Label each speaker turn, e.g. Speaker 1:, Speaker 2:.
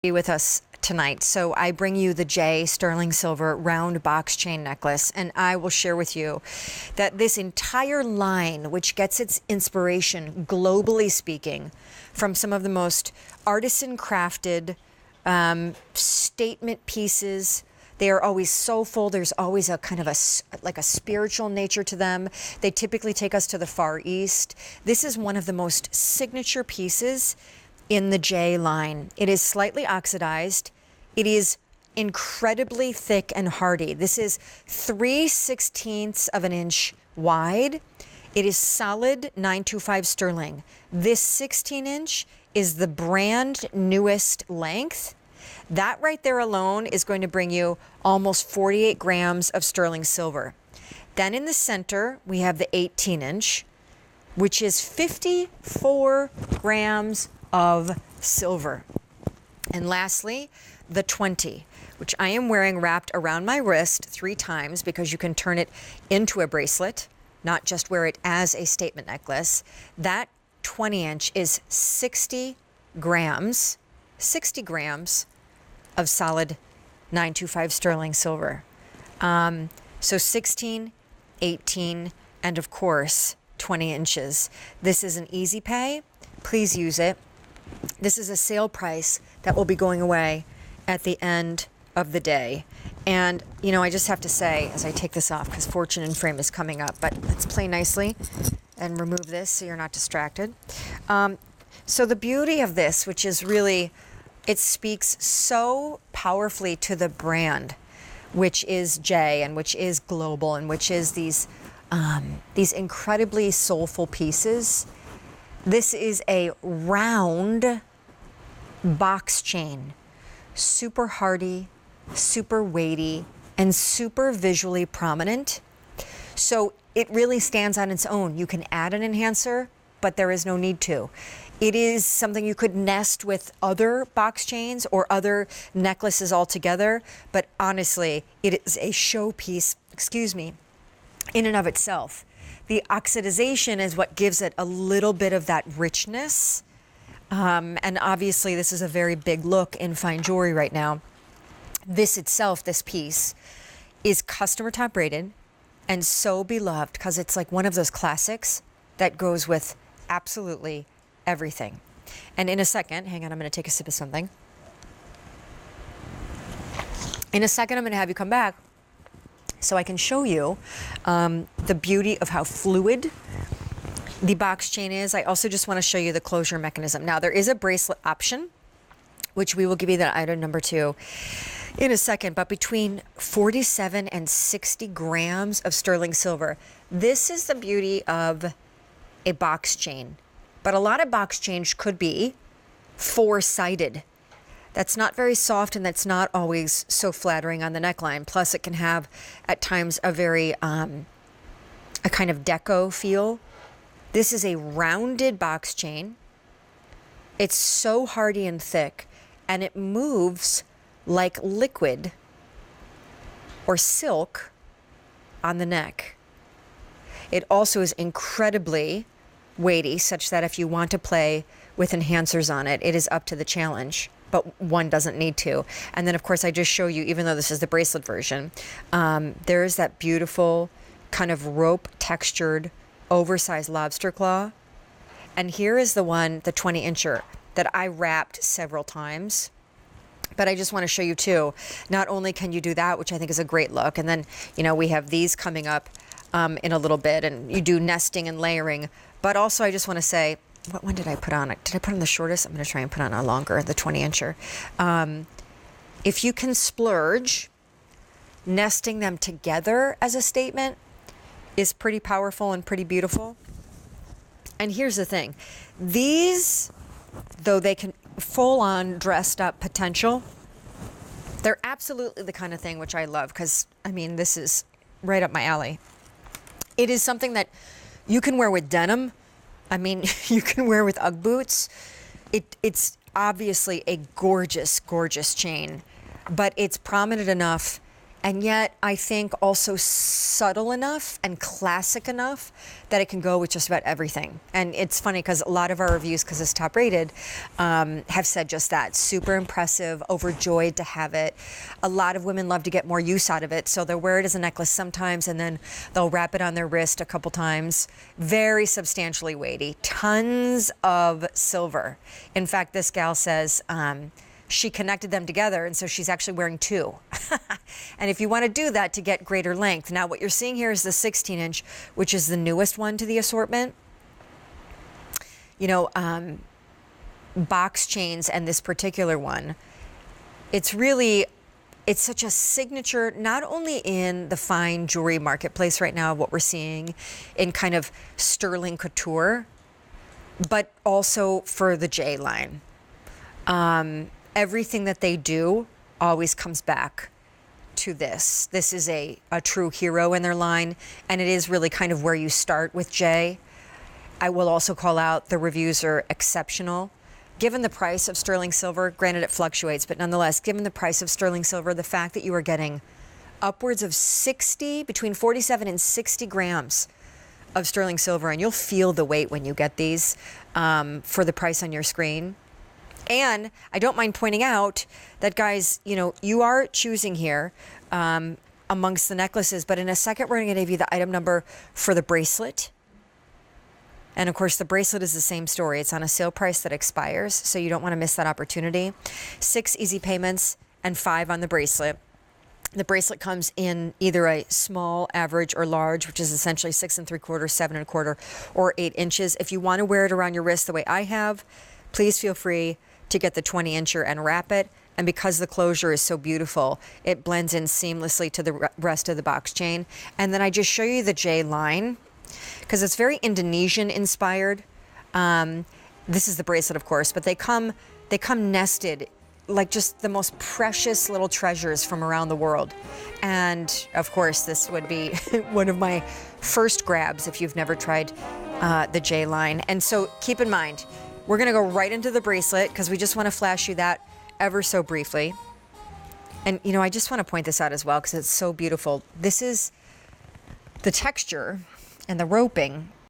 Speaker 1: Be with us tonight. So I bring you the J sterling silver round box chain necklace, and I will share with you that this entire line, which gets its inspiration, globally speaking, from some of the most artisan crafted statement pieces. They are always soulful. There's always a kind of a spiritual nature to them. They typically take us to the Far East. This is one of the most signature pieces in the J line. It is slightly oxidized. It is incredibly thick and hardy. This is 3/16 of an inch wide. It is solid 925 sterling. This 16-inch is the brand newest length. That right there alone is going to bring you almost 48 grams of sterling silver. Then in the center, we have the 18-inch, which is 54 grams of silver. And lastly, the 20, which I am wearing wrapped around my wrist 3 times because you can turn it into a bracelet, not just wear it as a statement necklace. That 20-inch is 60 grams of solid 925 sterling silver. So 16, 18, and of course, 20 inches. This is an easy pay. Please use it. This is a sale price that will be going away at the end of the day. And, you know, I just have to say, as I take this off, because Fortune and Frame is coming up, but let's play nicely and remove this so you're not distracted. So the beauty of this, which is really, it speaks so powerfully to the brand, which is J and which is global and which is these incredibly soulful pieces. This is a round box chain, super hardy, super weighty, and super visually prominent. So it really stands on its own. You can add an enhancer, but there is no need to. It is something you could nest with other box chains or other necklaces altogether, but honestly, it is a showpiece, in and of itself. The oxidization is what gives it a little bit of that richness. And obviously, this is a very big look in fine jewelry right now. This itself, this piece, is customer top rated and so beloved because it's like one of those classics that goes with absolutely everything. And in a second, hang on, I'm going to take a sip of something. In a second, I'm going to have you come back so I can show you the beauty of how fluid the box chain is. I also just want to show you the closure mechanism. Now, there is a bracelet option, which we will give you that item number 2 in a second, but between 47 and 60 grams of sterling silver. This is the beauty of a box chain, but a lot of box chains could be 4-sided. That's not very soft, and that's not always so flattering on the neckline. Plus, it can have, at times, a very, a kind of deco feel. This is a rounded box chain. It's so hardy and thick, and it moves like liquid or silk on the neck. It also is incredibly weighty, such that if you want to play with enhancers on it, it is up to the challenge. But one doesn't need to. And then, of course, I just show you, even though this is the bracelet version, there is that beautiful kind of rope textured, oversized lobster claw. And here is the one, the 20-incher, that I wrapped several times. But I just want to show you too, not only can you do that, which I think is a great look, and then, you know, we have these coming up in a little bit, and you do nesting and layering. But also, I just want to say, what one did I put on it? Did I put on the shortest? I'm going to try and put on a longer, the 20-incher. If you can splurge, nesting them together as a statement is pretty powerful and pretty beautiful. And here's the thing. These, though they can full-on dressed up potential, they're absolutely the kind of thing which I love because, I mean, this is right up my alley. It is something that you can wear with denim. I mean, you can wear with Ugg boots. It's obviously a gorgeous, gorgeous chain, but it's prominent enough and yet I think also subtle enough and classic enough that it can go with just about everything. And it's funny because a lot of our reviews, because it's top rated, have said just that. Super impressive, overjoyed to have it. A lot of women love to get more use out of it, so they'll wear it as a necklace sometimes, and then they'll wrap it on their wrist a couple times. Very substantially weighty, tons of silver. In fact, this gal says, she connected them together, and so she's actually wearing two. And if you want to do that to get greater length. Now, what you're seeing here is the 16-inch, which is the newest one to the assortment. You know, box chains and this particular one, it's such a signature, not only in the fine jewelry marketplace right now, what we're seeing in kind of sterling couture, but also for the J line. Everything that they do always comes back to this. This is a true hero in their line, and it is really kind of where you start with J. I will also call out the reviews are exceptional. Given the price of sterling silver, granted it fluctuates, but nonetheless, given the price of sterling silver, the fact that you are getting upwards of 60, between 47 and 60 grams of sterling silver, and you'll feel the weight when you get these for the price on your screen. And I don't mind pointing out that, guys, you know, you are choosing here amongst the necklaces, but in a second, we're going to give you the item number for the bracelet. And of course, the bracelet is the same story. It's on a sale price that expires, so you don't want to miss that opportunity. 6 easy payments and 5 on the bracelet. The bracelet comes in either a small, average, or large, which is essentially 6 3/4, 7 1/4, or 8 inches. If you want to wear it around your wrist the way I have, please feel free to get the 20-incher and wrap it. And because the closure is so beautiful, it blends in seamlessly to the rest of the box chain. And then I just show you the J line because it's very Indonesian inspired. This is the bracelet, of course, but they come nested like just the most precious little treasures from around the world. And of course, this would be one of my first grabs if you've never tried the J line. And so keep in mind, we're going to go right into the bracelet because we just want to flash you that ever so briefly. And, you know, I just want to point this out as well because it's so beautiful. This is the texture and the roping